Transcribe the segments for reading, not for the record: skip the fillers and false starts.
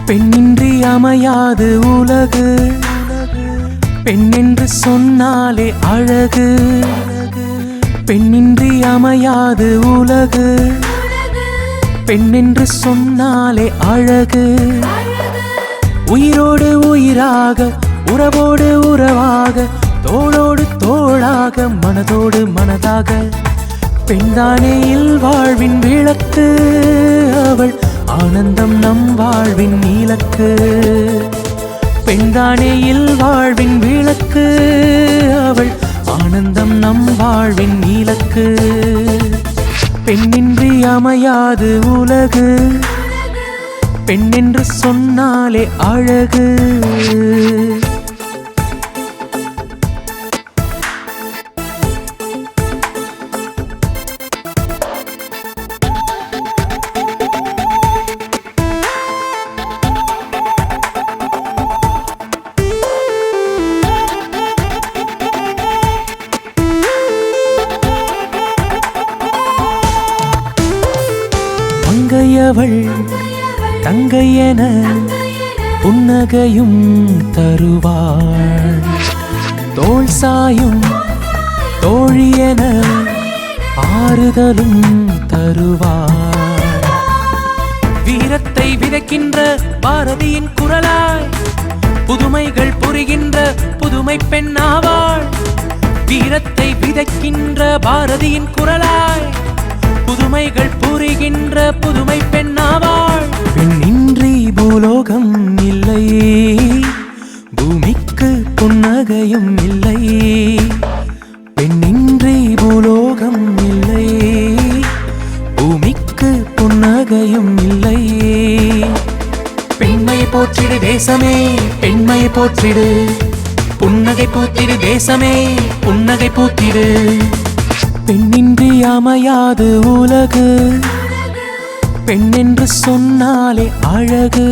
பெண்ணின்றி அமையாது உலகு, பெண்ணென்று சொன்னாலே அழகு. பெண்ணின்றி அமையாது உலகு, பெண்ணென்று சொன்னாலே அழகு. உயிரோடு உயிராக, உறவோடு உறவாக, தோளோடு தோளாக, மனதோடு மனதாக, பெண்தானே இல்வாழ்வின் விளக்கு. அவள் ஆனந்தம் நம் வாழ்வின் இலக்கு. பெண்தானே இல்வாழ்வின் விளக்கு. அவள் ஆனந்தம் நம் வாழ்வின் இலக்கு. பெண்ணின்றி அமையாது உலகு, பெண்ணென்று சொன்னாலே அழகு. மங்கையவள் தங்கையென புன்னகையும் தருவாள். தோள் சாயும் தோழியென ஆறுதலும் தருவாள். வீரத்தை விதைக்கின்ற பாரதியின் குரலாய் புதுமைகள் புரிகின்ற புதுமை பெண்ணாவாள். வீரத்தை விதைக்கின்ற பாரதியின் குரலாய் புதுமைகள் புரிகின்ற புதுமை பெண்ணாவாள். பெண்ணின்றி பூலோகம் இல்லை, பூமிக்கு புன்னகையும் இல்லை. பெண்ணின்றி பூலோகம் இல்லை, பூமிக்கு புன்னகையும் இல்லை. பெண்மையை போற்றிடு தேசமே, பெண்மையை போற்றிடு. புன்னகை பூத்திடு தேசமே, புன்னகை பூத்திடு. பெண்ணின்றி அமையாது உலகு, பெண்ணென்று சொன்னாலே அழகு.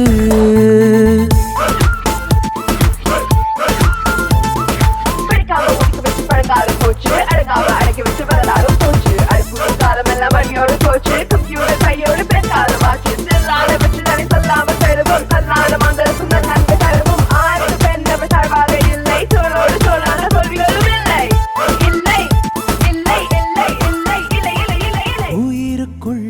உயிருக்குள்